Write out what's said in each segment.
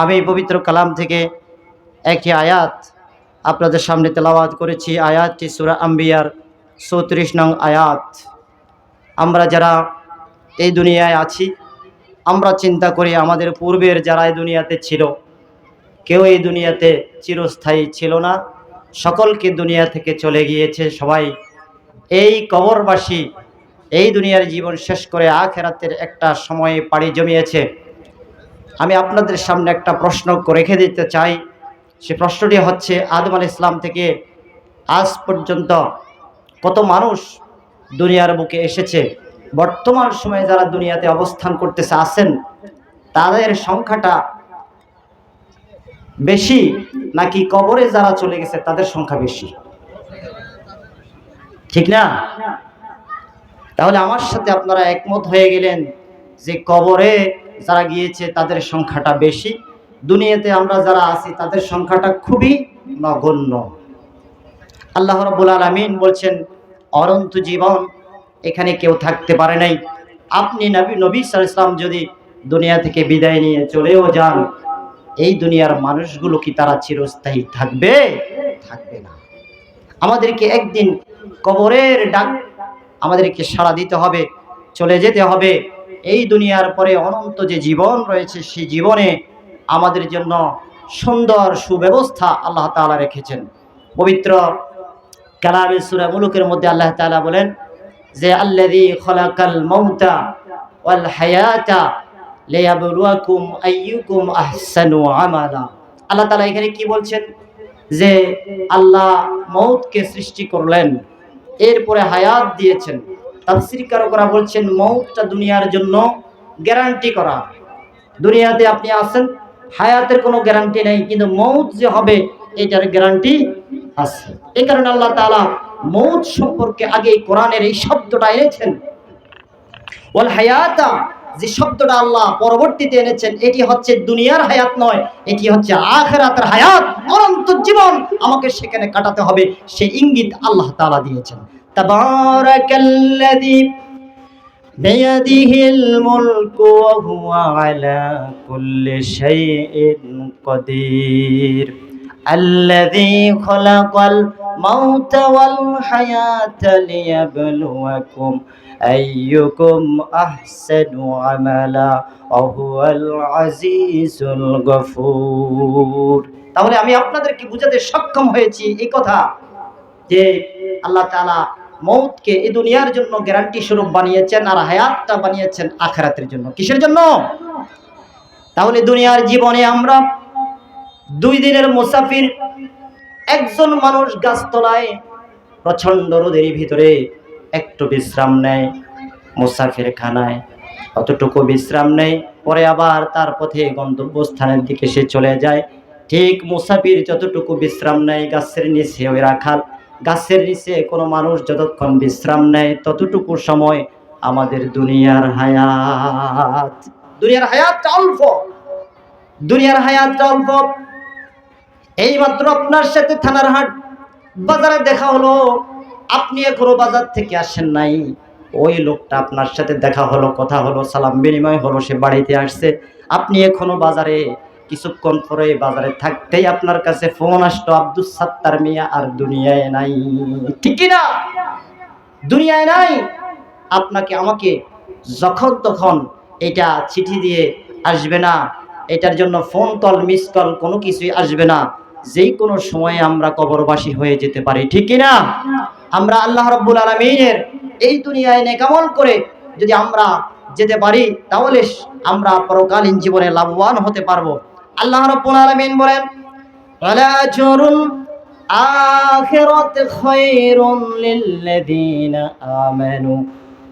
আমি পবিত্র কালাম থেকে একটি আয়াত আপনাদের সামনে তেলাওয়াত করেছি। আয়াতটি সূরা আম্বিয়ার ৩৪ নং আয়াত। আমরা যারা এই দুনিয়ায় আছি, আমরা চিন্তা করি আমাদের পূর্বের যারা এই দুনিয়াতে ছিল, কেউ এই দুনিয়াতে চিরস্থায়ী ছিল না, সকলকে দুনিয়া থেকে চলে গিয়েছে। সবাই এই কবরবাসী এই দুনিয়ার জীবন শেষ করে আখিরাতের একটা সময়ে পাড়ি জমিয়েছে। আমি আপনাদের সামনে একটা প্রশ্ন রেখে দিতে চাই। সে প্রশ্নটি হচ্ছে, আদম আলাইহিস সালাম থেকে আজ পর্যন্ত কত মানুষ দুনিয়ার বুকে এসেছে? বর্তমান সময়ে যারা দুনিয়াতে অবস্থান করতেছে আছেন, তাদের সংখ্যাটা বেশি নাকি কবরে যারা চলে গেছে তাদের সংখ্যা বেশি? ঠিক না? তাহলে আমার সাথে আপনারা একমত হয়ে গেলেন যে কবরে যারা গিয়েছে তাদের সংখ্যাটা বেশি, দুনিয়াতে আমরা যারা আছি তাদের সংখ্যাটা খুবই নগণ্য। আল্লাহ রাব্বুল আলামিন বলছেন, অনন্ত জীবন এখানে কেউ থাকতে পারে নাই। আপনি নবী সাল্লাল্লাহু আলাইহি ওয়াসাল্লাম যদি দুনিয়া থেকে বিদায় নিয়ে চলেও যান, এই দুনিয়ার মানুষগুলো কি তারা চিরস্থায়ী থাকবে? থাকবে না। আমাদেরকে একদিন কবরের ডাক আমাদেরকে সাড়া দিতে হবে, চলে যেতে হবে। এই দুনিয়ার পরে অনন্ত যে জীবন রয়েছে, সেই জীবনে আমাদের জন্য সুন্দর সুব্যবস্থা আল্লাহ তাআলা রেখেছেন। পবিত্র কালামে সূরা মুলুকের মধ্যে আল্লাহ তাআলা বলেন যে, আল্লাযী খালাকাল মাউতা ওয়াল হায়াতা লিয়াবলুয়াকুম আইয়ুকুম আহসানু আমালা। আল্লাহ তাআলা এখানে কি বলছেন? যে আল্লাহ মউতকে সৃষ্টি করলেন, এরপরে হায়াত দিয়েছেন। তাফসীরকারকরা বলছেন মউতটা দুনিয়ার জন্য গ্যারান্টি করা। দুনিয়াতে আপনি আছেন, হায়াতের কোনো গ্যারান্টি নেই, কিন্তু মউত যে হবে এটার গ্যারান্টি আছে। এই কারণে আল্লাহ তাআলা মউত সম্পর্কে আগে কোরআনের এই শব্দটা এনেছেন। ওয়াল হায়াতা, যে শব্দটা আল্লাহ পরবর্তীতে এনেছেন, এটি হচ্ছে দুনিয়ার হায়াত নয়, এটি হচ্ছে আখিরাতের হায়াত। অনন্ত জীবন আমাকে সেখানে কাটাতে হবে, সেই ইঙ্গিত আল্লাহ তাআলা দিয়েছেন। তাবারাকাল্লাযী বিয়াদিহিল মুলকু ওয়া হুয়া আলা কুল্লি শাইইন কাদির। আল্লাযী খালাকাল মাউতা ওয়াল হায়াতা লিয়াবলুয়াকুম আইয়ুকুম আহসানু আমালা ওয়া হুয়াল আজিজুল গফুর। তাহলে আমি আপনাদেরকে বুঝাতে সক্ষম হয়েছি এই কথা যে আল্লাহ তাআলা মউতকে এই দুনিয়ার জন্য গ্যারান্টি স্বরূপ বানিয়েছেন, আর হায়াতটা বানিয়েছেন আখিরাতের জন্য। কিসের জন্য? তাহলে দুনিয়ার জীবনে আমরা দুই দিনের মুসাফির। একজন মানুষ গাছতলায় প্রচন্ড রোদের ভিতরে একটু বিশ্রাম নেয়, মুসাফির খানায় অতটুকু বিশ্রাম নেয়, পরে আবার তার পথে গন্তব্যস্থানের দিকে সে চলে যায়। ঠিক মুসাফির যতটুকু বিশ্রাম নেয় গাছের নিচে, ওই রাখাল গাছের নিচে কোনো মানুষ যতক্ষণ বিশ্রাম নেয় ততটুকু সময় আমাদের দুনিয়ার হায়াত। দুনিয়ার হায়াতটা অল্প, দুনিয়ার হায়াতটা অল্প। এইমাত্র আপনার সাথে থানার হাট বাজারে দেখা হলো, আপনি এখনো বাজার থেকে আসেন নাই, ওই লোকটা আপনার সাথে দেখা হলো, কথা হলো, সালাম বিনিময় হলো, সে বাড়িতে আসছে। আপনি এখনো বাজারে, কিছুক্ষণ পরে বাজারে থাকতেই আপনার কাছে ফোন আসলো, আব্দুস সাত্তার মিয়া আর দুনিয়ায় নাই। ঠিক কি না? দুনিয়ায় নাই। আপনাকে আমাকে যখন তখন এটা চিঠি দিয়ে আসবে না, এটার জন্য ফোন কল মিস কল কোনো কিছুই আসবে না। যেই কোনো সময়ে আমরা কবরবাসী হয়ে যেতে পারি। ঠিক কি না? আমরা আল্লাহ রাব্বুল আলামিনের এই দুনিয়ায় নেকামল করে যদি আমরা যেতে পারি, তাহলে আমরা পরকালীন জীবনে লাভবান হতে পারবো। আল্লাহ রাব্বুল আলামিন বলেন, ওয়ালা আজরুল আখিরাতি খায়রুন লিল্লাযিনা আমানু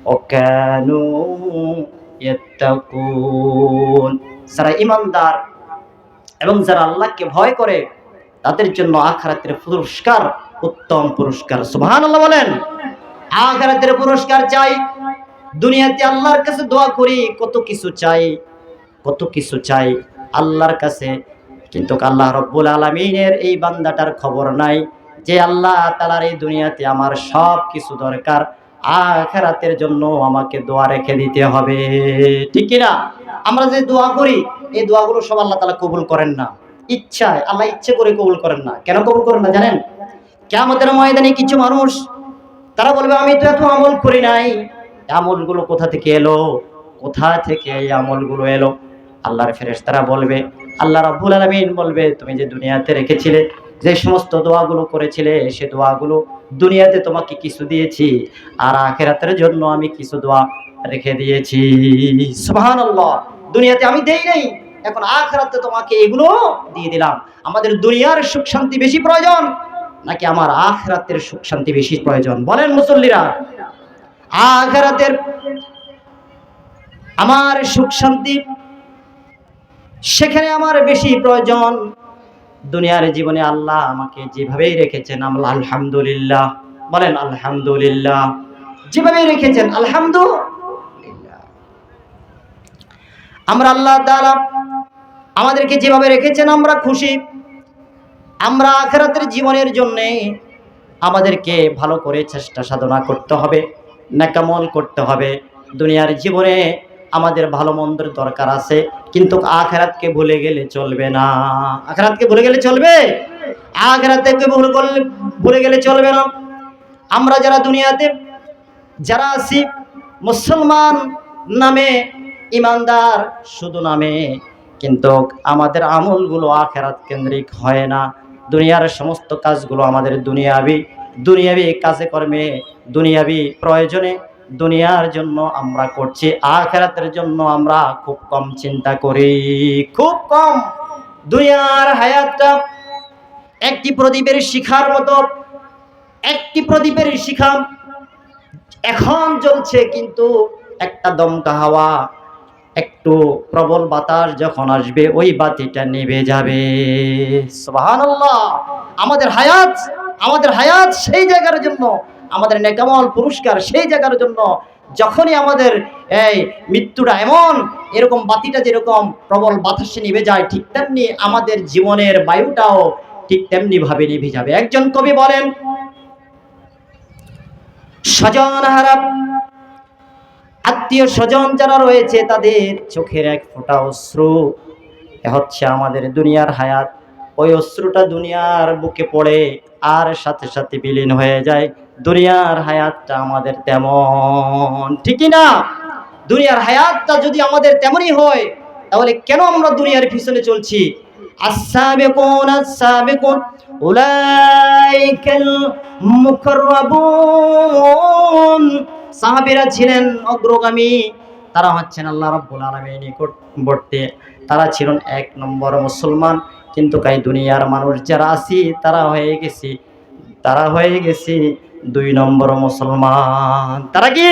ওয়া কানু ইয়াত্তাকুন। যারা ঈমানদার এবং যারা আল্লাহকে ভয় করে তাদের জন্য আখিরাতের পুরস্কার উত্তম পুরস্কার। সুবহানাল্লাহ বলেন। আখিরাতের পুরস্কার চাই। দুনিয়াতে আল্লাহর কাছে দোয়া করি, কত কিছু চাই, কত কিছু চাই আল্লাহর কাছে, কিন্তু আল্লাহ রাব্বুল আলামিনের এই বান্দাটার খবর নাই যে আল্লাহ তাআলার এই দুনিয়াতে আমার সব কিছু দরকার, আখিরাতের জন্য আমাকে দোয়া রেখে দিতে হবে। ঠিক কি না? আমরা যে দোয়া করি এই দোয়াগুলো সব আল্লাহ তাআলা কবুল করেন না। ইচ্ছায়, আল্লাহ ইচ্ছে করে কবুল করেন না। কেন কবুল করেন না জানেন? কিয়ামতের ময়দানে কিছু মানুষ তারা বলবে আমি তো এত আমল করি নাই, আমলগুলো কোথা থেকে এলো? কোথা থেকে এই আমলগুলো এলো? আল্লাহর ফেরেশতারা বলবে, আল্লাহ রাব্বুল আলামিন বলবে তুমি যে দুনিয়াতে রেখেছিলে, যে সমস্ত দোয়াগুলো করেছিলে, সে দোয়াগুলো দুনিয়াতে তোমাকে কিছু দিয়েছি, আর আখিরাতের জন্য আমি কিছু দোয়া রেখে দিয়েছি। সুবহানাল্লাহ। দুনিয়াতে আমি দেই নাই, এখন আখিরাতে তোমাকে এগুলো দিয়ে দিলাম। আমাদের দুনিয়ার সুখ শান্তি বেশি প্রয়োজন নাকি আমার আখিরাতের সুখ শান্তি বেশি প্রয়োজন? বলেন মুসল্লিরা। আখিরাতের আমার সুখ শান্তি সেখানে আমার বেশি প্রয়োজন। দুনিয়ার জীবনে আল্লাহ আমাকে যেভাবেই রেখেছেন আমরা আলহামদুলিল্লাহ, বলেন আলহামদুলিল্লাহ। যেভাবেই রেখেছেন আলহামদুলিল্লাহ। আমরা আল্লাহ তাআলা আমাদেরকে যেভাবে রেখেছেন আমরা খুশি। আমরা আখিরাতের জীবনের জন্য আমাদেরকে ভালো করে চেষ্টা সাধনা করতে হবে, নেকামল করতে হবে। দুনিয়ার জীবনে আমাদের ভালো মন্দের দরকার আছে, কিন্তু আখিরাতকে ভুলে গেলে চলবে না। আখিরাতকে ভুলে গেলে চলবে? আখিরাতকে ভুলে গেলে চলবে না। আমরা যারা দুনিয়াতে যারা আছি মুসলমান নামে, ইমানদার শুধু নামে, কিন্তু আমাদের আমলগুলো আখিরাত কেন্দ্রিক হয় না। দুনিয়ার সমস্ত কাজগুলো আমাদের দুনিয়াবি কাজে কর্মে, দুনিয়াবি প্রয়োজনে, দুনিয়ার জন্য আমরা করছি। আখিরাতের জন্য আমরা খুব কম চিন্তা করি, খুব কম। দুনিয়ার হায়াতটা একটি প্রদীপের শিখার মতো। একটি প্রদীপের শিখা এখন জ্বলছে, কিন্তু একটা দমকা হাওয়া, একটু প্রবল বাতাস যখন আসবে ওই বাতিটা নিভে যাবে। সুবহানাল্লাহ। আমাদের হায়াত সেই জায়গার জন্য, আমাদের নেকামল পুরস্কার সেই জায়গার জন্য, যখনই আমাদের এই মৃত্যুটা এরকম বাতিটা যেরকম প্রবল বাতাসে নিভে যায়, ঠিক তেমনি আমাদের জীবনের বায়ুটাও ঠিক তেমনি ভাবে নিভে যাবে। একজন কবি বলেন, স্বজন হারা আত্মীয় স্বজন যারা রয়েছে তাদের চোখের এক ফোঁটা অশ্রু হচ্ছে আমাদের দুনিয়ার হায়াত। ওই অশ্রুটা দুনিয়ার বুকে পড়ে আর সাথে সাথে বিলীন হয়ে যায়। দুনিয়ার হায়াতটা আমাদের তেমন, ঠিকই না? দুনিয়ার হায়াতটা যদি আমাদের তেমনই হয়, তাহলে কেন আমরা দুনিয়ার পিছনে চলছি? আস-সাবিকুন আস-সাবিকুন উলাইকাল মুকাররাবুন। সাহাবীরা ছিলেন অগ্রগামী, তারা হচ্ছেন আল্লাহ রাব্বুল আলামিনের নিকটবর্তী, তারা ছিলেন এক নম্বর মুসলমান। কিন্তু এই দুনিয়ার মানুষ যারা আছি তারা হয়ে গেছি দুই নম্বর মুসলমান। তারা কি?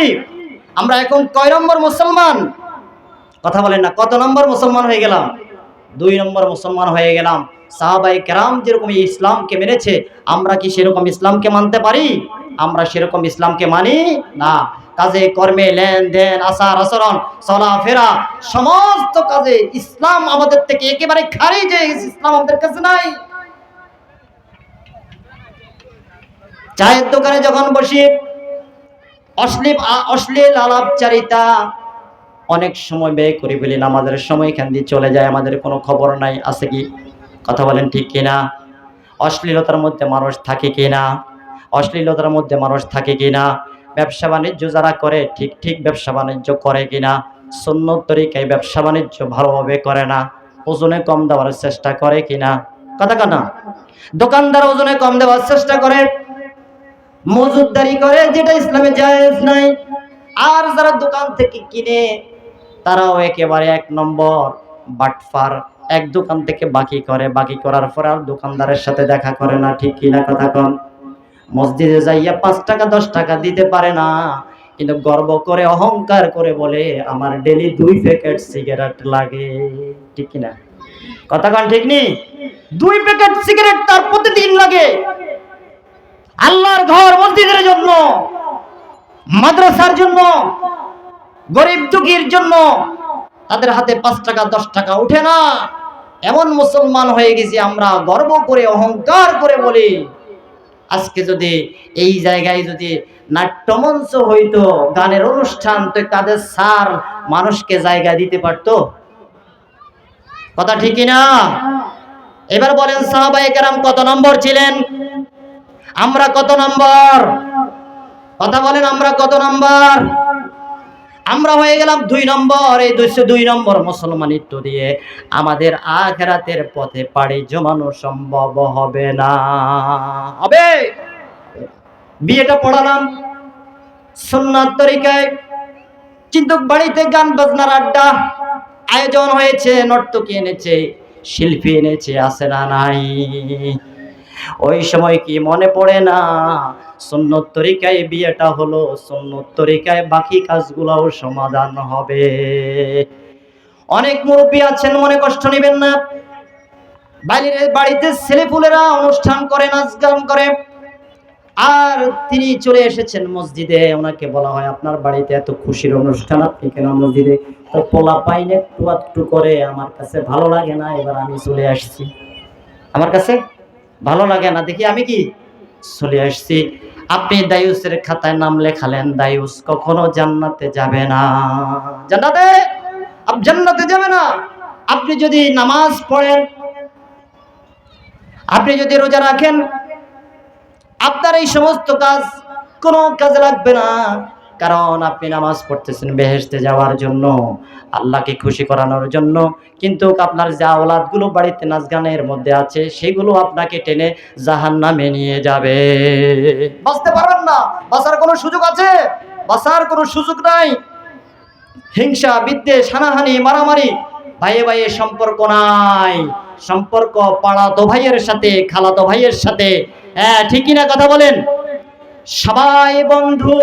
আমরা এখন কয় নম্বর মুসলমান? কথা বলেন না। কত নম্বর মুসলমান হয়ে গেলাম? দুই নম্বর মুসলমান হয়ে গেলাম। সাহাবায়ে কেরাম যেরকম ইসলামকে মেনেছে, আমরা কি সেরকম ইসলামকে মানতে পারি? আমরা সেরকম ইসলামকে মানি না। কাজে কর্মে, লেনদেন, আচার আচরণ, চলাফেরা, সমস্ত কাজে ইসলাম আমাদের থেকে একেবারে খারিজ হয়ে গেছে। ইসলাম আমাদের কাছে নাই। চায়ের দোকানে যখন বসি, অশ্লীল আলাপচারিতা অনেক সময় ব্যয় করে ফেলি, আমাদের সময় এখান দিয়ে চলে যায়, আমাদের কোনো খবর নাই। আছে কি? কথা বলেন ঠিক কিনা? অশ্লীলতার মধ্যে মানুষ থাকে কিনা? অশ্লীলতার মধ্যে মানুষ থাকে কিনা? ব্যবসা বাণিজ্য যারা করে ঠিক ব্যবসা বাণিজ্য করে কিনা? সুন্নত তরিকায় ব্যবসা বাণিজ্য ভালোভাবে করে না, ওজনে কম দেওয়ার চেষ্টা করে কিনা? কথা কানা? দোকানদার ওজনে কম দেওয়ার চেষ্টা করে, মজুদদারি করে, যেটা ইসলামে জায়েজ নাই। আর যারা দোকান থেকে কিনে তারাও একেবারে এক নম্বর বাটফার। এক দোকান থেকে বাকি করে, বাকি করার পর আর দোকানদারের সাথে দেখা করে না, ঠিক কিনা কথা কন? মসজিদে যাইয়া 5 টাকা 10 টাকা দিতে পারে না, কিন্তু গর্ব করে অহংকার করে বলে আমার ডেলি 2 প্যাকেট সিগারেট লাগে, ঠিক কিনা কথা কন? ঠিক নি? 2 প্যাকেট সিগারেট তার প্রতিদিন লাগে। আল্লাহর ঘর মসজিদের জন্য, মাদ্রাসার জন্য, গরিব দুঃখীর জন্য তাদের হাতে 5 টাকা 10 টাকা উঠে না। এমন মুসলমান হয়ে গেছি আমরা, গর্ব করে অহংকার করে বলি। আজকে যদি এই জায়গায় যদি নাট্যমঞ্চ হইতো, গানের অনুষ্ঠান, তো কাদের স্যার মানুষকে জায়গা দিতে পারতো? কথা ঠিক না? এবার বলেন সাহাবায়ে কেরাম কত নম্বর ছিলেন? আমরা কত নম্বর? কথা বলেন আমরা কত নম্বর? আমরা হয়ে গেলাম 2 নম্বর। এই 202 নম্বর মুসলমানিত্ব দিয়ে আমাদের আখিরাতের পথে পাড়ি জমানো সম্ভব হবে না। হবে? বিয়েটা পড়ালাম সুন্নাত তরিকায়, কিন্তু বাড়িতে গান বাজনার আড্ডা আয়োজন হয়েছে, নর্তকী এনেছে, শিল্পী এনেছে, আছে না নাই? ওই সময় কি মনে পড়ে না সুন্নত তরিকায় বিয়েটা হলো, সুন্নত তরিকায় বাকি কাজগুলোও সমাধান হবে? অনেক মুরব্বী আছেন, মনে কষ্ট নেবেন না, বাইরের বাড়িতে ছেলেপুলেরা অনুষ্ঠান করে, নাচ গান করে, আর তিনি চলে এসেছেন মসজিদে। ওনাকে বলা হয় আপনার বাড়িতে এত খুশির অনুষ্ঠান, আপনি কেন মসজিদে? তো পোলা পাইনে একটু একটু করে, আমার কাছে ভালো লাগে না, এবার আমি চলে আসছি। আমার কাছে ভালো লাগে না দেখি আমি কি চলে আসছি। আপনি দায়ুসের খাতায় নাম লেখালেন, দায়ুস কখনো জান্নাতে যাবে না। জান্নাতে যাবে না। আপনি যদি নামাজ পড়েন, আপনি যদি রোজা রাখেন, আপনার এই সমস্ত কাজ কোনো কাজে লাগবে না, কারণ আপনি নামাজ পড়তেছেন বেহেশতে যাওয়ার জন্য, আল্লাহকে খুশি করানোর জন্য। কিন্তু আপনার যে আওলাদগুলো বাড়িতে নাচ গানের মধ্যে আছে, সেগুলো আপনাকে টেনে জাহান্নামে নিয়ে যাবে। বাঁচতে পারবেন না। বাঁচার কোনো সুযোগ আছে? বাঁচার কোনো সুযোগ নাই। হিংসা, বিদ্বেষ, হানাহানি, মারামারি, ভাইয়ে ভাইয়ে সম্পর্ক নাই। সম্পর্ক পাড়াতো ভাইয়ের সাথে, খালাতো ভাইয়ের সাথে। হ্যাঁ, ঠিকই না? কথা বলেন। সবাই বন্ধু,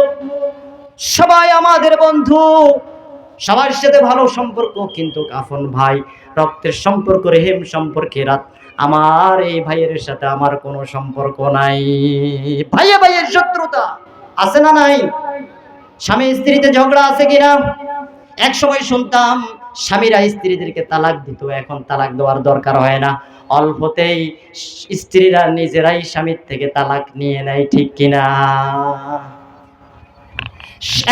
সবাই আমাদের বন্ধু, সবার সাথে ভালো সম্পর্ক, কিন্তু আপন ভাই, রক্তের সম্পর্ক, রেহেম সম্পর্কে রাত আমার এই ভাইয়ের সাথে আমার কোনো সম্পর্ক নাই। ভাইয়ে ভাইয়ের শত্রুতা আছে না নাই? স্বামী স্ত্রীতে ঝগড়া আছে কিনা? এক সময় শুনতাম স্বামীরা স্ত্রীদেরকে তালাক দিত, এখন তালাক দেওয়ার দরকার হয় না, অল্পতেই স্ত্রীরা নিজেরাই স্বামীর থেকে তালাক নিয়ে নেয়। ঠিক কিনা?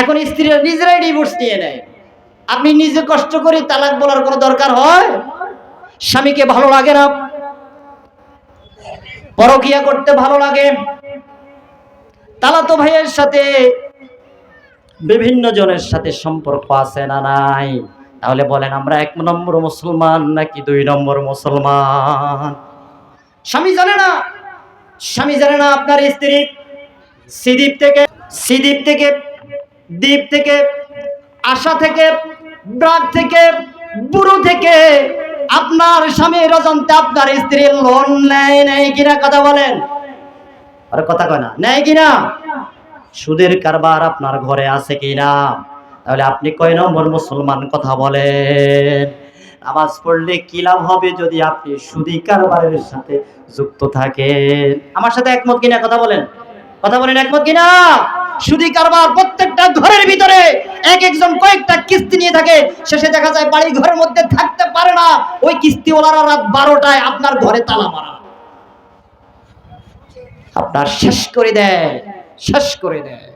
এখন স্ত্রীরা নিজেরাই ডিভোর্স নিয়ে নেয়। আপনি নিজে কষ্ট করে তালাক বলার কোনো দরকার হয়? স্বামীকে ভালো লাগে না, পরকিয়া করতে ভালো লাগে, তালাতো ভাইয়ের সাথে বিভিন্ন জনের সাথে সম্পর্ক আছে না নাই? তাহলে বলেন আমরা 1 নম্বর মুসলমান নাকি 2 নম্বর মুসলমান? স্বামী জানে না, স্বামী জানে না আপনার স্ত্রী সিদ্বীপ থেকে দ্বীপ থেকে, আশা থেকে, ব্রাক থেকে, বুড়ো থেকে আপনার স্বামীর অজান্তে আপনার স্ত্রীর লোন নেয় নাই কিনা? কথা বলেন। আর কথা কয় না, নেয় কিনা? সুদের কারবার আপনার ঘরে আছে কিনা? তাহলে আপনি কয় নম্বর মুসলমান? কথা বলেন। নামাজ পড়লে কি লাভ হবে যদি আপনি সুদী কারবারের সাথে যুক্ত থাকেন? আমার সাথে একমত কিনা? কথা বলেন। কথা বলেন, একমত কিনা? সুদী কারবার প্রত্যেকটা ঘরের ভিতরে এক একজন কয়েকটা কিস্তি নিয়ে থাকে, শেষে দেখা যায় বাড়ি ঘরের মধ্যে থাকতে পারে না, ওই কিস্তিওয়ালারা রাত 12টায় আপনার ঘরে তালা মারা, আপনার শেষ করে দেয়, শেষ করে দেয়।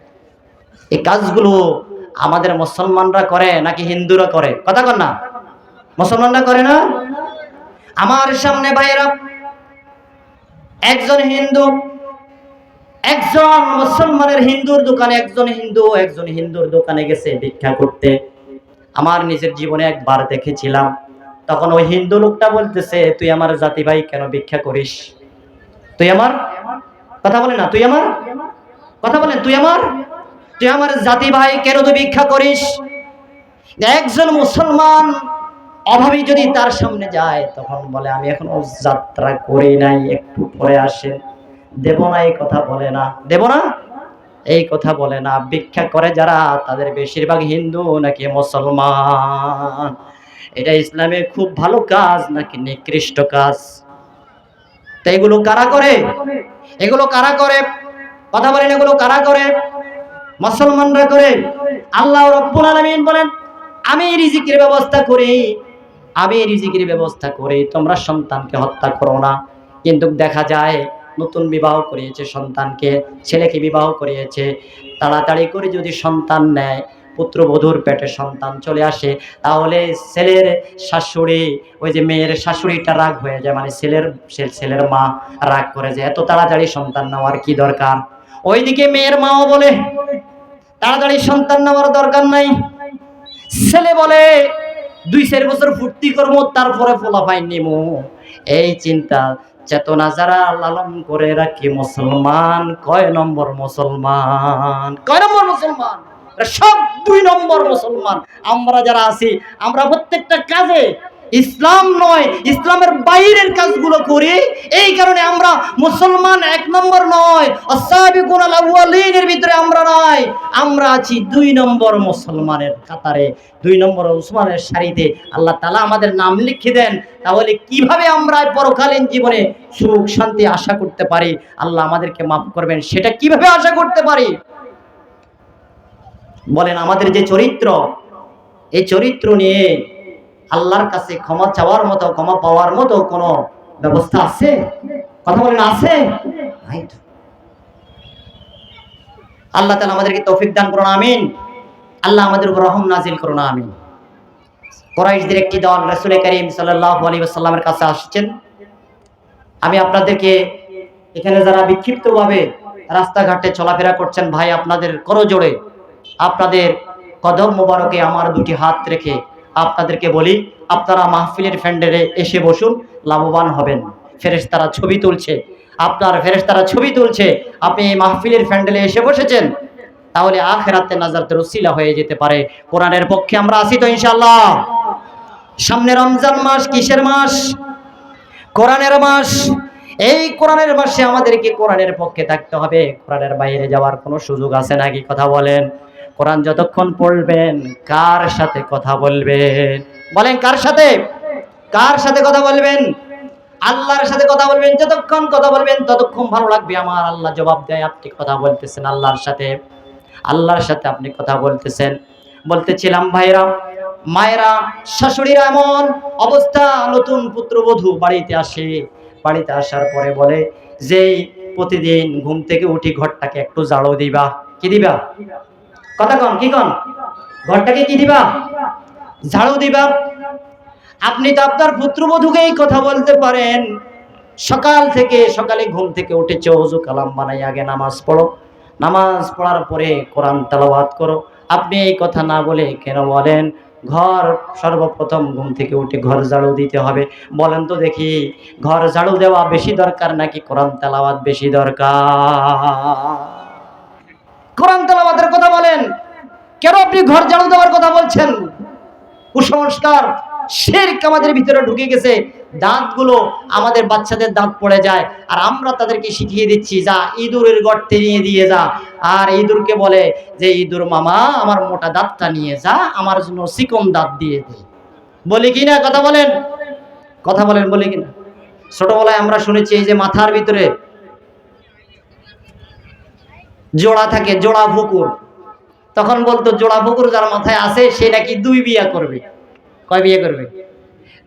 এই কাজগুলো আমাদের মুসলমানরা করে নাকি হিন্দুরা করে? কথা কন না। মুসলমানরা করে না? আমার সামনে ভাইয়েরা, একজন হিন্দু, একজন মুসলমানের হিন্দুর দোকানে, একজন হিন্দুর দোকানে গেছে ভিক্ষা করতে। আমার নিজের জীবনে একবার দেখেছিলাম। তখন ওই হিন্দু লোকটা বলতেছে, তুই আমার জাতি ভাই, কেন ভিক্ষা করিস? তুই আমার, কথা বলে না, তুই আমার, কথা বলেন, তুই আমার জাতি ভাই, কেন তুই ভিক্ষা করিস? একজন মুসলমান অভাবী যদি তার সামনে যায়, তখন বলে আমি এখনো যাত্রা করি নাই, একটু পরে আসেন। দেব না এই কথা বলে না, দেব না এই কথা বলে না। ভিক্ষা করে যারা, তাদের বেশিরভাগ হিন্দু নাকি মুসলমান? এটা ইসলামের খুব ভালো কাজ নাকি নিকৃষ্ট কাজ? তো এগুলো কারা করে? এগুলো কারা করে? কথা বলেন, এগুলো কারা করে? মুসলমানরা করে। আল্লাহ রাব্বুল আলামিন বলেন, আমি রিজিকের ব্যবস্থা করি, আমি রিজিকের ব্যবস্থা করি, তোমরা সন্তানকে হত্যা করো না। কিন্তু দেখা যায় নতুন বিবাহ করিয়েছে সন্তানকে, ছেলেকে বিবাহ করিয়েছে, তাড়াতাড়ি করে যদি সন্তান নেয়, পুত্রবধূর পেটে সন্তান চলে আসে, তাহলে ছেলের শাশুড়ি, ওই যে মেয়ের শাশুড়িটা রাগ হয়ে যায়, মানে ছেলের মা রাগ করে যে এত তাড়াতাড়ি সন্তান নেওয়ার কি দরকার। ওইদিকে মেয়ের মাও বলে তাড়াতাড়ি সন্তান নেওয়ার দরকার নাই। ছেলে বলে 2-4 বছর ফুর্তি করবো, তারপরে ফলাফল নিমু। এই চিন্তা চেতনা যারা লালন করে রাখি মুসলমান, কয় নম্বর মুসলমান? কয় নম্বর মুসলমান? সব 2 নম্বর মুসলমান। আমরা যারা আছি, আমরা প্রত্যেকটা কাজে ইসলাম নয়, ইসলামের বাইরের কাজগুলো করি। এই কারণে আমরা মুসলমান 1 নম্বর নয়, আস-সাবিকুনাল আউয়ালিনের ভিতরে আমরা নয়। আমরা আছি 2 নম্বর মুসলমানের কাতারে, 2 নম্বর মুসলমানের সারিতে আল্লাহ তাআলা আমাদের নাম লিখে দেন। তাহলে কিভাবে আমরা পরকালীন জীবনে সুখ শান্তি আশা করতে পারি? আল্লাহ আমাদেরকে মাফ করবেন, সেটা কিভাবে আশা করতে পারি? বলেন, আমাদের যে চরিত্র, এই চরিত্র নিয়ে আল্লাহর কাছে ক্ষমা চাওয়ার মতো, ক্ষমা পাওয়ার মতো কোনো ব্যবস্থা আছে? কথা বলেন, আছে? আল্লাহ তাআলা আমাদেরকে তৌফিক দান করুন, আমিন। আল্লাহ আমাদের উপর রহম নাজিল করুন, আমিন। কুরাইশদের একটি দল রাসূল করিম সাল্লাল্লাহু আলাইহি ওয়াসাল্লামের কাছে আসছেন। আমি আপনাদেরকে এখানে যারা বিক্ষিপ্তভাবে রাস্তাঘাটে চলাফেরা করছেন, ভাই আপনাদের করজোড়ে, আপনাদের কদম মোবারকে আমার 2টি হাত রেখে আপনাদেরকে বলি, আপনারা মাহফিলের প্যান্ডেলে এসে বসুন, লাভবান হবেন। ফেরেশতারা ছবি তুলছে, আপনার ফেরেশতারা ছবি তুলছে, আপনি এই মাহফিলের প্যান্ডেলে এসে বসেছেন, তাহলে আখিরাতে নাজাতের ওসিলা হয়ে যেতে পারে। কোরআনের পক্ষে আমরা আছি তো ইনশাআল্লাহ। সামনে রমজান মাস, কিসের মাস? কোরআনের মাস। এই কোরআনের মাসে আমাদেরকে কোরআনের পক্ষে থাকতে হবে। কোরআনের বাইরে যাওয়ার কোনো সুযোগ আছে নাকি? কথা বলেন। কোরআন যতক্ষণ পড়বেন, কার সাথে কথা বলবেন? বলেন, কার সাথে? কার সাথে কথা বলবেন? আল্লাহর সাথে কথা বলবেন। যতক্ষণ কথা বলবেন ততক্ষণ ভালো লাগবে। আমার আল্লাহ জবাব দেয়, আপনি কথা বলতেছেন আল্লাহর সাথে, আল্লাহর সাথে আপনি কথা বলতেছেন। বলতেছিলাম ভাইরা, মায়েরা, শাশুড়িরা এমন অবস্থা, নতুন পুত্রবধূ বাড়িতে আসে, বাড়িতে আসার পরে বলে যে প্রতিদিন ঘুম থেকে উঠি ঘরটাকে একটু ঝাড়ু দিবা। কি দিবা? কথা কন, কি কন? ঘরটাকে কি দিবা? ঝাড়ু দিবা। আপনি তো আপনার পুত্রবধূকে এই কথা বলতে পারেন, সকালে ঘুম থেকে উঠেছে, ওযু কালাম বানাই আগে নামাজ পড়ো, নামাজ পড়ার পরে কোরআন তেলাওয়াত করো। আপনি এই কথা না বলে কেন বলেন ঘর সর্বপ্রথম ঘুম থেকে উঠে ঘর ঝাড়ু দিতে হবে? বলেন তো দেখি, ঘর ঝাড়ু দেওয়া বেশি দরকার নাকি কোরআন তেলাওয়াত বেশি দরকার? কোরআন তেলাওয়াতের কথা বলেন, কেন আপনি ঘর ঝাড়ু দেওয়ার কথা বলছেন? কুসংস্কার, শিরক আমাদের ভিতরে ঢুকে গেছে। দাঁতগুলো, আমাদের বাচ্চাদের দাঁত পড়ে যায়, আর আমরা তাদেরকে শিখিয়ে দিচ্ছি যা ইঁদুরের গর্তে নিয়ে দিয়ে যা। আর ইঁদুরকে বলে যে ইঁদুর মামা আমার মোটা দাঁতটা নিয়ে যা, আমার জন্য চিকন দাঁত দিয়ে দে। বলি কিনা? কথা বলেন, কথা বলেন, বলি কিনা? ছোটবেলায় আমরা শুনেছি এই যে মাথার ভিতরে জোড়া থাকে, জোড়া পুকুর, তখন বলতো জোড়া পুকুর যার মাথায় আছে সে নাকি 2 বিয়ে করবে। কয় বিয়ে করবে?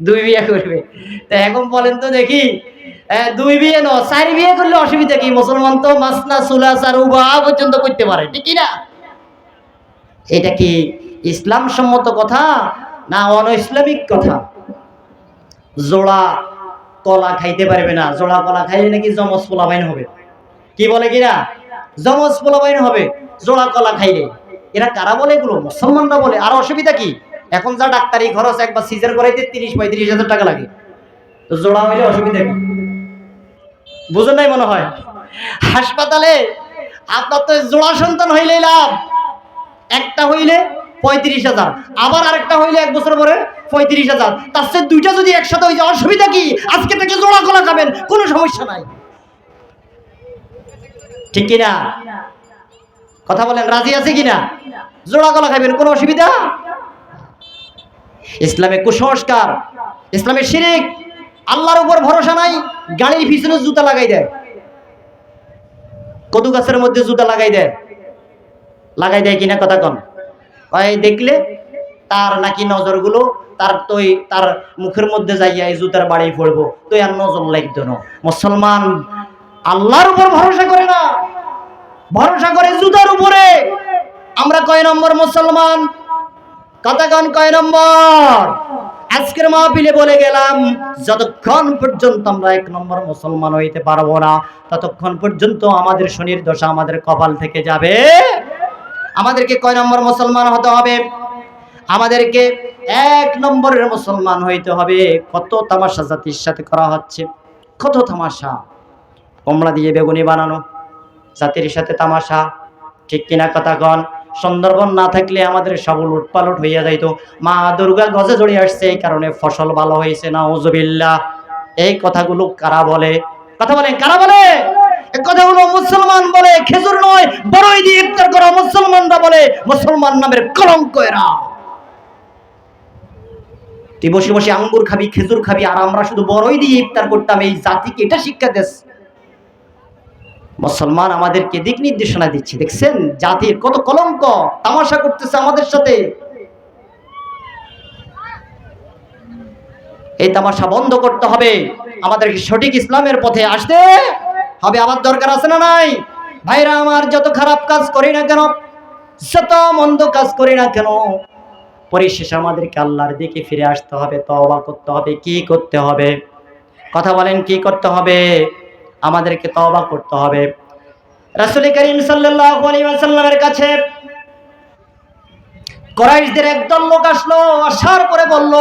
2 বিয়ে করবে। তা এখন বলেন তো দেখি, 2 বিয়ে ন 4 বিয়ে করলে অসুবিধা কি? মুসলমান তো মাসনা সুলাসা রুবা পর্যন্ত করতে পারে, ঠিক কি না? এটা কি ইসলাম সম্মত কথা না অন ইসলামিক কথা? জোড়া কলা খাইতে পারবে না, জোড়া কলা খাইলে নাকি জমজ পোলাপাইন হবে। কি বলে কিনা? জমজ পোলাপাইন হবে জোড়া কলা খাইলে। এরা কারা বলে? এগুলো মুসলমানরা বলে। আর অসুবিধা কি? এখন যা ডাক্তারি খরচ, একবার সিজার করাইতে 30-35 হাজার টাকা লাগে, তো জোড়া হইলে অসুবিধা কি? বুঝেন নাই মনে হয়। হাসপাতালে আপনার তো জোড়া সন্তান হইলেই লাভ। একটা হইলে 35,000, আবার আরেকটা হইলে 1 বছর পরে 35,000। তার চেয়ে 2টা যদি একসাথে হয়ে যায় অসুবিধা কি? আজকে থেকে জোড়া কলা খাবেন, কোনো সমস্যা নাই, ঠিক কিনা? কথা বলেন, রাজি আছে কিনা? জোড়া কলা খাবেন, কোনো অসুবিধা? ইসলামে কুসংস্কার, ইসলামে শিরক, আল্লাহর উপর ভরসা নাই, গাড়ির পিছনে জুতা লাগাই দেয়, কদু গাছের মধ্যে জুতা লাগাই দেয় কিনা? কথা কন। ভাই দেখলে তার নাকি নজরগুলো তার মুখের মধ্যে যাইয়া এই জুতার বাড়ি পড়বো, তো আর নজর লাগতো না। মুসলমান আল্লাহর উপর ভরসা করে না, ভরসা করে জুতার উপরে। আমরা কয় নম্বর মুসলমান? কতক্ষণ কয় নম্বর? আজকের মাহফিলে বলে গেলাম, যতক্ষণ পর্যন্ত আমরা 1 নম্বর মুসলমান হইতে পারবো না, ততক্ষণ পর্যন্ত আমাদের শনির দশা আমাদের কপাল থেকে যাবে। আমাদেরকে কয় নম্বর মুসলমান হতে হবে? আমাদেরকে 1 নম্বরের মুসলমান হইতে হবে। কত তামাশা জাতির সাথে করা হচ্ছে, কত তামাশা! কমলা দিয়ে বেগুনি বানানো, জাতির সাথে তামাশা, ঠিক কিনা কথা কন? সুন্দরবন না থাকলে আমাদের সব উলটপালট হইয়া যাইতো। মা দুর্গা গজে জড়িয়ে আসছে, এই কারণে ফসল ভালো হয়েছে। নাউজুবিল্লাহ। এই কথাগুলো কারা বলে? কথা বলেন, কারা বলে? এই কথাগুলো মুসলমান বলে। খেজুর নয়, বড়ই দিয়ে ইফতার করা মুসলমানরা বলে। মুসলমান নামের কলঙ্ক এরা। তুই বসে বসে আঙ্গুর খাবি, খেজুর খাবি, আর আমরা শুধু বড়ই দিয়ে ইফতার করতাম। এই জাতিকে এটা শিক্ষা দেশ। মুসলমান আমাদেরকে দিক নির্দেশনা দিচ্ছে। দেখছেন জাতির কত কলঙ্ক, তামাশা করতেছে আমাদের সাথে। এই তামাশা বন্ধ করতে হবে। আমাদেরকে সঠিক ইসলামের পথে আসতে হবে। আবার দরকার আছে না নাই? ভাইরা আমার, যত খারাপ কাজ করি না কেন, যত মন্দ কাজ করি না কেন, পরিশেষে আমাদেরকে আল্লাহর দিকে ফিরে আসতে হবে, তওবা করতে হবে। কি করতে হবে? কথা বলেন, কি করতে হবে? আমাদেরকে তওবা করতে হবে। রাসূল করিম সাল্লাল্লাহু আলাইহি ওয়াসাল্লামের কাছে কুরাইশদের একদল লোক আসলো। আসার পরে বলল,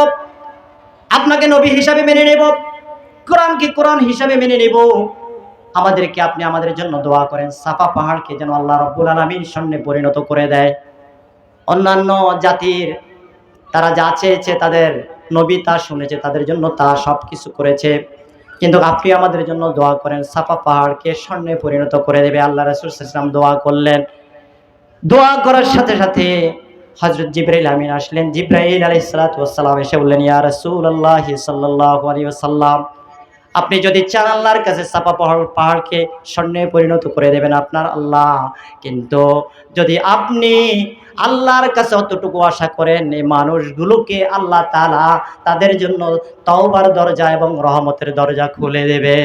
আপনাকে নবী হিসাবে মেনে নেব, কোরআনকে কোরআন হিসাবে মেনে নেব, আমাদেরকে আপনি আমাদের জন্য দোয়া করেন, সাফা পাহাড়কে যেন আল্লাহ রাব্বুল আলামিন সামনে পরিণত করে দেয়। অন্যান্য জাতির তারা যা চেয়েছে, তাদের নবী তা শুনেছে, তাদের জন্য তা সবকিছু করেছে, কিন্তু আপনি আমাদের জন্য দোয়া করেন, সাফা পাহাড়কে স্বর্ণে পরিণত করে দেবে। আল্লাহ রাসূল সাল্লাল্লাহু আলাইহি ওয়াসাল্লাম দোয়া করলেন। দোয়া করার সাথে সাথে হযরত জিবরাইল আমিন আসলেন। জিবরাইল আলাইহিস সালাতু ওয়াস সালাম এসে বললেন, ইয়া রাসূলুল্লাহ সাল্লাল্লাহু আলাইহি ওয়াসাল্লাম, আপনি যদি চান আল্লাহর কাছে সাফা পাহাড়কে স্বর্ণে পরিণত করে দেবেন আপনার আল্লাহ, কিন্তু যদি আপনি আল্লাহর কাছে অতটুকু আশা করেন, এই মানুষগুলোকে আল্লাহ তাআলা তাদের জন্য তওবার দরজা এবং রহমতের দরজা খুলে দেবে।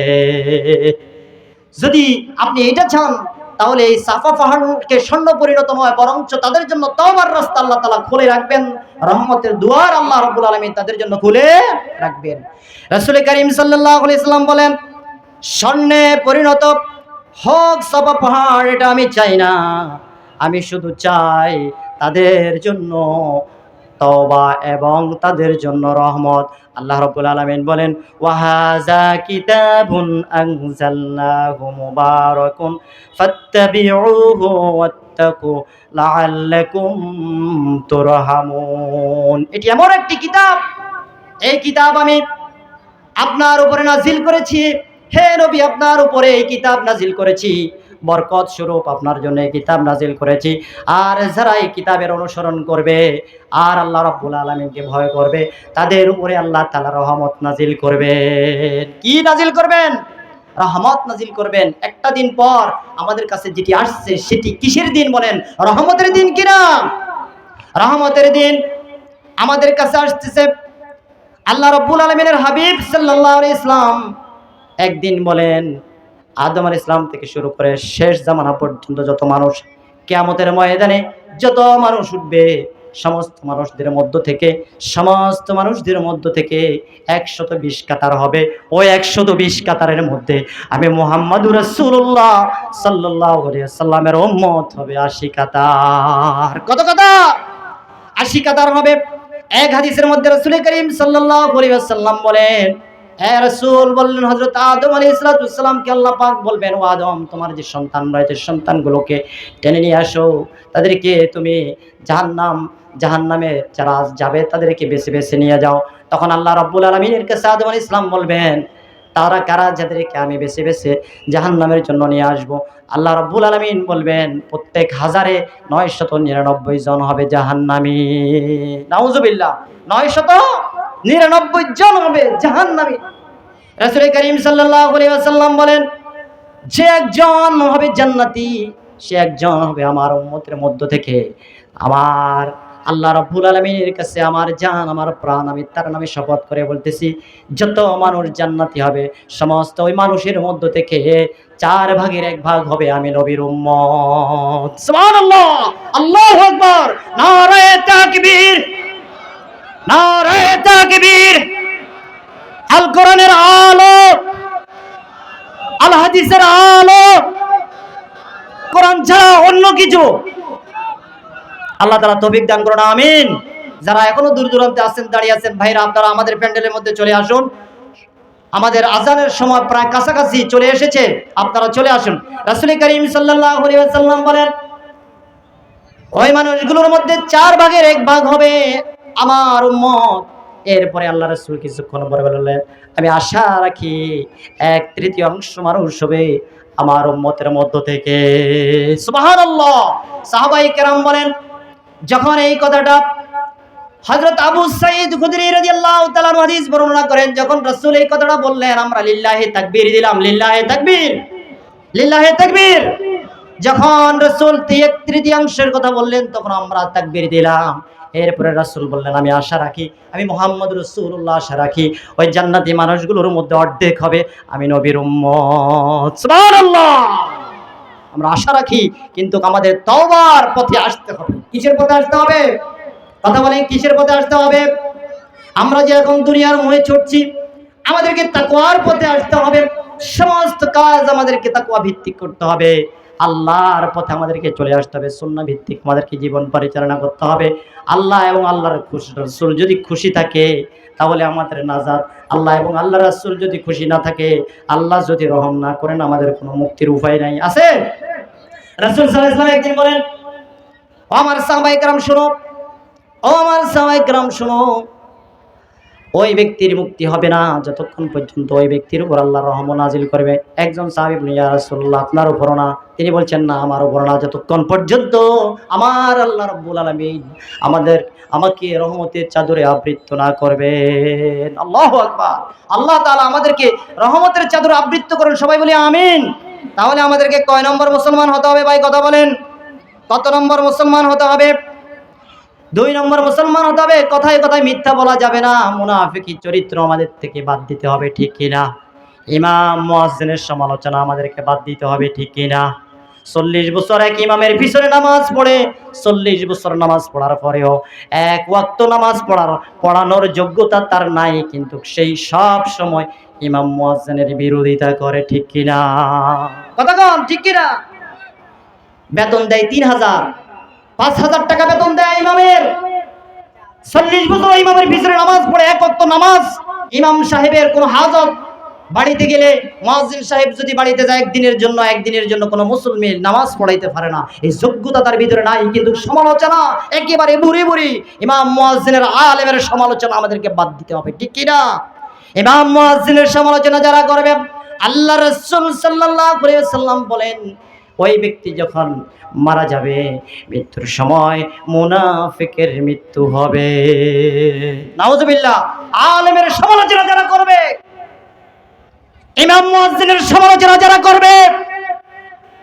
যদি আপনি এটা চান, তাহলে এই সাফা পাহাড়কে স্বর্ণ পরিণত নয়, বরঞ্চ তাদের জন্য তওবার রাস্তা আল্লাহ তাআলা খুলে রাখবেন, রহমতের দুয়ার আল্লাহ রাব্বুল আলামিন তাদের জন্য খুলে রাখবেন। রাসূল করিম সাল্লাল্লাহু আলাইহি ওয়াসাল্লাম বলেন, স্বর্ণে পরিণত হোক সাফা পাহাড়, এটা আমি চাই না। আমি শুধু চাই তাদের জন্য তওবা এবং তাদের জন্য রহমত। আল্লাহ রাব্বুল আলামিন বলেন, ওয়া হাযা কিতাবুন আনজালনাহু মুবারাকুন ফাত্তাবিউহু ওয়াত্তাকু লাআল্লাকুম তুরহামুন। এটি এমন একটি কিতাব, এই কিতাব আমি আপনার উপরে নাজিল করেছি। হে নবী, আপনার উপরে এই কিতাব নাজিল করেছি, বরকত স্বরূপ আপনার জন্য এই কিতাব নাজিল করেছি। আর যারা এই কিতাবের অনুসরণ করবে আর আল্লাহ রাব্বুল আলামিনকে ভয় করবে, তাদের উপরে আল্লাহ তাআলা রহমত নাজিল করবেন। কি নাজিল করবেন? রহমত নাজিল করবেন। একটা দিন পর আমাদের কাছে যেটি আসছে, সেটি কিসের দিন বলেন? রহমতের দিন কিনা? রহমতের দিন আমাদের কাছে আসতেছে। আল্লাহ রাব্বুল আলামিনের হাবিব সাল্লাল্লাহু আলাইহি ইসলাম একদিন বলেন, আদম আলাইহিস সালাম থেকে শুরু করে শেষ জামানা পর্যন্ত যত মানুষ, কিয়ামতের ময়দানে যত মানুষ উঠবে, সমস্ত মানুষদের মধ্য থেকে 120 কাতার হবে। ওই 120 কাতারের মধ্যে আমি মুহাম্মাদুর রাসূলুল্লাহ সাল্লাল্লাহু আলাইহি ওয়াসাল্লামের উম্মত হবে 80 কাতার। কত কাতার? 80 কাতার হবে। এক হাদিসের মধ্যে রাসূল করিম সাল্লাল্লাহু আলাইহি ওয়াসাল্লাম বলেন, হে রাসূল, বললেন হযরত আদম আলাইহিস সালামকে আল্লাহ পাক বলবেন, ও আদম, তোমার যে সন্তান রয়েছে, সন্তানগুলোকে টেনে নিয়ে আসো, তাদেরকে তুমি জাহান্নামে যারা যাবে তাদেরকে বেছে বেছে নিয়ে যাও। তখন আল্লাহ রাব্বুল আলামিনের কাছে আদম আলাইহিস সালাম বলবেন, তারা কারা যাদেরকে আমি বেছে বেছে জাহান্নামের জন্য নিয়ে আসব? আল্লাহ রাব্বুল আলামিন বলবেন, প্রত্যেক 1099 জন হবে জাহান্নামী। নাউজুবিল্লাহ। 999 জন হবে জাহান্নামী। রাসূল করিম সাল্লাল্লাহু আলাইহি ওয়াসাল্লাম বলেন, যে একজন হবে জান্নাতি, সে একজন হবে আমার উম্মতের মধ্য থেকে। আমার আল্লাহ রাব্বুল আলামিনের কাছে আমার জান আমার প্রাণ আমি তার নামে শপথ করে বলতেছি, যত মানুষ জান্নাতি হবে সমস্ত ওই মানুষের মধ্য থেকে 4 ভাগের 1 ভাগ হবে আমি নবীর উম্মত। সুবহানাল্লাহ, আল্লাহু আকবার, নারায়ে তাকবীর, নারায়ে তাকবীর। আল কোরআনের আলো, আল হাদিসের আলো, কোরআন ছাড়া অন্য কিছু আল্লাহ তাআলা তৌফিক দান করুন, আমিন। যারা এখনো দূর দূরান্তে আছেন, দাঁড়িয়ে আছেন, ভাইরা আপনারা আমাদের প্যান্ডেলের মধ্যে চলে আসুন। আমাদের আজানের সময় প্রায় কাছাকাছি চলে এসেছে, আপনারা চলে আসুন। রাসূল করিম সাল্লাল্লাহু আলাইহি ওয়াসাল্লাম বলেন, ওই মানুষগুলোর মধ্যে 4 ভাগের 1 ভাগ হবে আমার উম্মত। এরপরে আল্লাহ রাসূল কিছুক্ষণ পরে বললেন, আমি আশা রাখি 1/3 মানুষ হবে আমার উম্মতের মধ্য থেকে। সুবহানাল্লাহ। সাহাবায়ে কেরাম বলেন, যখন এই কথাটা হযরত আবু সাঈদ খুদরি রাদিয়াল্লাহু তাআলা হাদিস বর্ণনা করেন, যখন রাসূল এই কথাটা বললেন আমরা লিল্লাহি তাকবীর দিলাম, লিল্লাহি তাকবীর, লিল্লাহি তাকবীর। যখন রাসূল 1/3 কথা বললেন তখন আমরা তাকবীর দিলাম। এরপরে রাসূল বললেন, আমি আশা রাখি, আমি মুহাম্মদ রাসূলুল্লাহ আশা রাখি ওই জান্নাতি মানুষগুলোর মধ্যে অর্ধেক হবে আমি নবীর উম্মত। সুবহানাল্লাহ। আমরা আশা রাখি, কিন্তু আমাদের তওবার পথে আসতে হবে। কিসের পথে আসতে হবে? কথা বলেন, কিসের পথে আসতে হবে? আমরা যে এখন দুনিয়ার মোহে ছুটছি, আমাদেরকে তাকওয়ার পথে আসতে হবে। সমস্ত কাজ আমাদেরকে তাকওয়া ভিত্তিক করতে হবে। আল্লাহর পথে আমাদেরকে চলে আসতে হবে। সুন্নাহ ভিত্তিক আমাদেরকে জীবন পরিচালনা করতে হবে। আল্লাহ এবং আল্লাহর খুশি রাসূল যদি খুশি থাকে তাহলে আমাদের নাজাত। আল্লাহ এবং আল্লাহর রাসূল যদি খুশি না থাকে, আল্লাহ যদি রহম না করেন, আমাদের কোনো মুক্তির উপায় নাই। আছে? রাসূল সাল্লাল্লাহু আলাইহি ওয়াসাল্লাম একদিন বলেন, ও আমার সাহাবায়ে কেরাম শুনো, ও আমার সাহাবায়ে কেরাম শুনো, ওই ব্যক্তির মুক্তি হবে না যতক্ষণ পর্যন্ত ওই ব্যক্তির উপর আল্লাহর রহম নাজিল করবে। একজন সাহাবী বলেন, ইয়া রাসূলুল্লাহ, আপনার উপর না? তিনি বলছেন, না, আমার উপর না, যতক্ষণ পর্যন্ত আমার আল্লাহ রাব্বুল আলামিন আমাকে রহমতের চাদরে আবৃত না করবেন। আল্লাহু আকবার। আল্লাহ তাআলা আমাদেরকে রহমতের চাদরে আবৃত করেন, সবাই বলি আমিন। তাহলে আমাদেরকে কয় নম্বর মুসলমান হতে হবে ভাই, কথা বলেন? কত নম্বর মুসলমান হতে হবে? 2 নম্বর মুসলমান হতে হবে। কথায় কথায় মিথ্যা বলা যাবে না, মুনাফিকি চরিত্র আমাদের থেকে বাদ দিতে হবে, ঠিক কিনা? ইমাম মুয়াজ্জিনের সমালোচনা আমাদেরকে বাদ দিতে হবে, ঠিক কিনা? 40 বছর এক ইমামের পিছনে নামাজ পড়ে, 40 বছর নামাজ পড়ার পরেও 1 ওয়াক্ত নামাজ পড়ানোর যোগ্যতা তার নাই, কিন্তু সেই সব সময় ইমাম মুয়াজ্জিনের বিরোধিতা করে, ঠিক কিনা? কথা কন, ঠিক কিনা? বেতন দেয় 3000, 5000 টাকা বেতন দেয় ইমামের। 40 বছর ইমামের পিছনে নামাজ পড়ে, 1 ওয়াক্ত নামাজ। ইমাম সাহেবের কোনো হাজত, বাড়িতে গেলে মুয়াজ্জিন সাহেব যদি বাড়িতে যায় একদিনের জন্য কোনো মুসলমান নামাজ পড়াইতে পারে না, এই যোগ্যতা তার ভিতরে নাই। কিন্তু সমালোচনা একেবারে বুড়ি বুড়ি ইমাম মুয়াজ্জিনের আলেমের সমালোচনা আমাদেরকে বাদ দিতে হবে, ঠিক কি না? ইমাম মুয়াজ্জিনের সমালোচনা যারা করবে, আল্লাহ রাসূল সাল্লাল্লাহু আলাইহি ওয়াসাল্লাম বলেন, ওই ব্যক্তি যখন মারা যাবে মৃত্যুর সময় মুনাফিকের মৃত্যু হবে। নাউজুবিল্লাহ। আলেমের সমালোচনা যারা করবে, ইমাম মুয়াজ্জিনের সমালোচনা যারা করবে,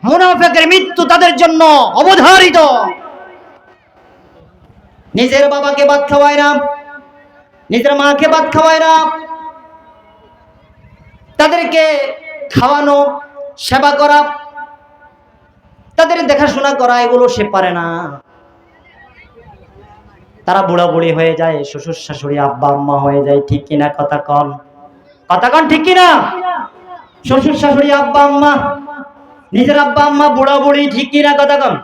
মুনাফিকের মৃত্যু তাদের জন্য অবধারিত। নিজের বাবাকে ভাত খাওয়ায় না, নিজের মাকে ভাত খাওয়ায় না, তাদেরকে খাওয়ানো, সেবা করা, তাদের দেখাশোনা করা, এগুলো সে পারে না। তারা বুড়া বুড়ি হয়ে যায়, শ্বশুর শাশুড়ি আব্বা আম্মা হয়ে যায়, ঠিক কিনা? কথা কন, কথা কন, ঠিক কিনা? শ্বশুর শাশুড়ি আব্বা আম্মা, নিজের আব্বা আম্মা বুড়া বুড়ি, ঠিক কিনা? কথা কন।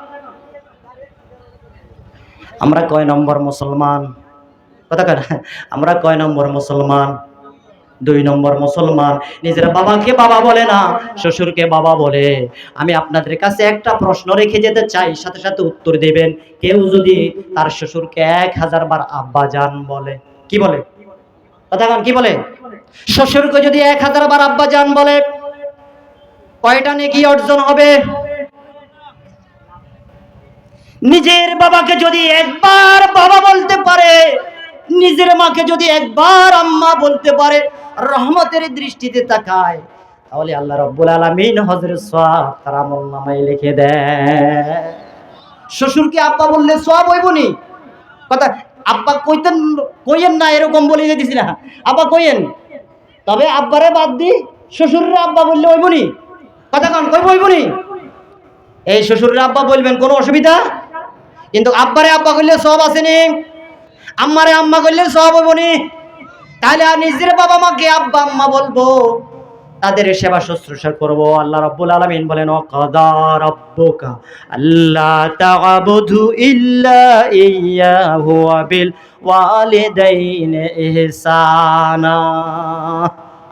আমরা কয় নম্বর মুসলমান? কথা কন, আমরা কয় নম্বর মুসলমান? 2 নম্বর মুসলমান। নিজের বাবাকে বাবা বলে না, শ্বশুরকে বাবা বলে। আমি আপনাদের কাছে একটা প্রশ্ন রেখে যেতে চাই, সাথে সাথে উত্তর দেবেন। কেউ যদি তার শ্বশুরকে 1000 বার আব্বা জান বলে, কি বলে? কথা বলেন, কি বলে? শ্বশুরকে যদি 1000 বার আব্বা জান বলে, কয়টা নেকি অর্জন হবে? নিজের বাবাকে যদি একবার বাবা বলতে পারে, নিজের মাকে যদি একবার আম্মা বলতে পারে, রহমতের দৃষ্টিতে তাকায়, তাহলে আল্লাহ রাব্বুল আলামিন হযরত সওয়াব তার আমলনামায় লিখে দেয়। শ্বশুরকে আব্বা বললে সওয়াব হইবনি? কথা আব্বা কইতেন, কইয়েন না এরকম বলে দিছি না, আব্বা কইয়েন। তবে আব্বারে বাদ দি শ্বশুরের আব্বা বললে ওইবনি, কথা কন কইব ওইবনি। এই শ্বশুরের আব্বা বলবেন, কোনো অসুবিধা, কিন্তু আব্বারে আব্বা করলে সব আসেনি, আম্মারে আম্মা করলে সব হইবনি। তাহলে আর নিজের বাবা মাকে আব্বা আম্মা বলবো, তাদের সেবা শুশ্রূষা করব। আল্লাহ রাব্বুল আলামিন বলেন, ওয়াকাদা রাব্বুকা আল্লা তা'বুদু ইল্লা ইয়্যাহু ওয়া বিল ওয়ালিদাইনি ইহসানা।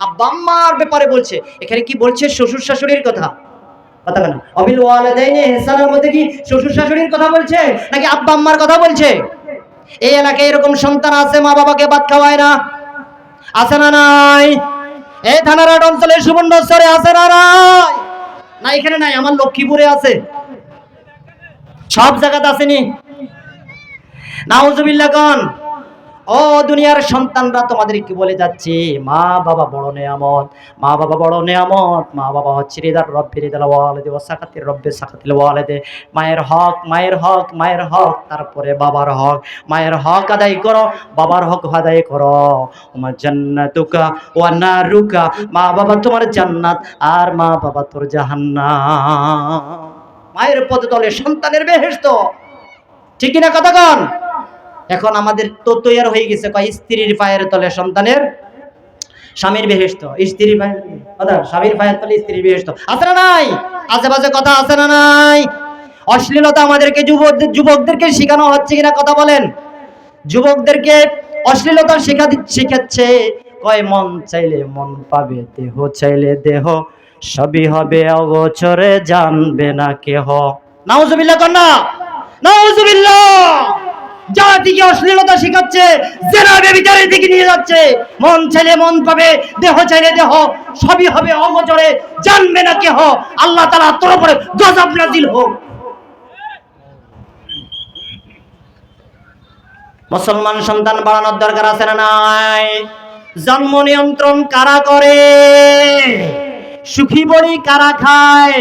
আব্বা আম্মার ব্যাপারে বলছে, এখানে কি বলছে? শ্বশুর শাশুড়ির কথা, কথা না। অবিল ওয়ালিদাইনি ইহসানার মধ্যে কি শ্বশুর শাশুড়ির কথা বলছে নাকি আব্বা আম্মার কথা বলছে? এই এলাকায় এরকম সন্তান আছে মা বাবাকে ভাত খাওয়ায় না, আছে না নাই? এই থানারাট অঞ্চলের সুবর্ণচরে আছে না নাই? না এখানে নাই, আমার লক্ষ্মীপুরে আছে, সব জায়গাতে আসেনি। নাউজুবিল্লাহ কোন। ও দুনিয়ার সন্তানরা, তোমাদেরকে বলে যাচ্ছি, মা বাবা বড় নেয়ামত, মা বাবা বড় নেয়ামত। মা বাবা হচ্ছে রিদার রব্বি রিদাল ওয়ালিদি ওয়া সাকাতির রব্বি সাকাতিল ওয়ালিদি। মায়ের হক, মায়ের হক, মায়ের হক, তারপরে বাবার হক। মায়ের হক আদায় করো, বাবার হক আদায় করো। ওমা জান্নাতুকা ওয়া নারুকা, মা বাবা তোমার জান্নাত আর মা বাবা তোর জাহান্নাম। মায়ের পদতলে সন্তানের বেহেশত, ঠিক কিনা কথা কন? এখন আমাদের তো তৈরি হয়ে গেছে, কয় স্ত্রীর পায়ের তলে সন্তানের স্বামীর বেহেশত, স্ত্রীর পায়ের কথা, স্বামীর পায়ের তলে স্ত্রীর বেহেশত। আছে না নাই? আশেপাশে কথা আছে না নাই? অশ্লীলতা আমাদেরকে যুবকদেরকে শেখানো হচ্ছে কিনা কথা বলেন? যুবকদেরকে অশ্লীলতা শেখাচ্ছে। কয় মন চাইলে মন পাবে, দেহ চাইলে দেহ, সবই হবে অগোচরে, জানবে না কেহ। নাউজুবিল্লাহ কন্যা, নাউজুবিল্লাহ। জাতিকে অশ্লীলতা শেখাচ্ছে, জেনা ব্যভিচারের দিকে নিয়ে যাচ্ছে। মন চাইলে মন পাবে, দেহ চাইলে দেহ, সবই হবে অগোচরে, জানবে না কেহ। আল্লাহ তাআলা তোর উপরে গজব নাজিল হোক। মুসলমান সন্তান বাড়ানোর দরকার আছে না নাই? জন্ম নিয়ন্ত্রণ কারা করে? সুখী বড়ি কারা খায়?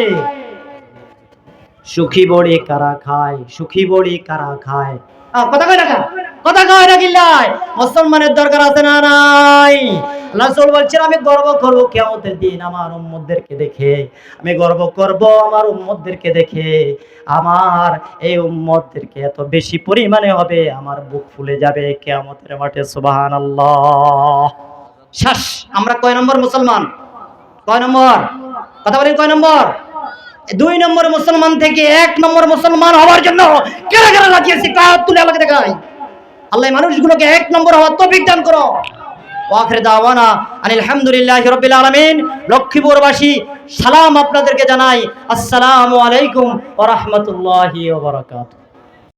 সুখী বড়ি কারা খায়? সুখী বড়ি কারা খায়? কথা কয় না, কথা কয় না কিল্লাই? মুসলমানের দরকার আছে না নাই? রাসূল বলছেন, আমি গর্ব করব কিয়ামতের দিন আমার উম্মতদেরকে দেখে, আমি গর্ব করব আমার উম্মতদেরকে দেখে। আমার এই উম্মতদেরকে এত বেশি পরিমাণে হবে, আমার বুক ফুলে যাবে কিয়ামতের মাঠে। সুবহানাল্লাহ। শ্বাস। আমরা কয় নম্বর মুসলমান? কয় নম্বর? কথা বলেন, কয় নম্বর? 2 নম্বর মুসলমান থেকে 1 নম্বর মুসলমান হওয়ার জন্য কেরা কেরা লাগিয়েছে, কাত তুলে আমাকে দেখাই। আল্লাহ মানুষগুলোকে 1 নম্বর হওয়ার তৌফিক দান করো। ওয়া আখির দাওয়ানা আনিল হামদুলিল্লাহি রাব্বিল আলামিন। লক্ষ্মীপুরবাসী সালাম আপনাদেরকে জানাই, আসসালামু আলাইকুম ওয়া রাহমাতুল্লাহি ওয়া বারাকাতুহু।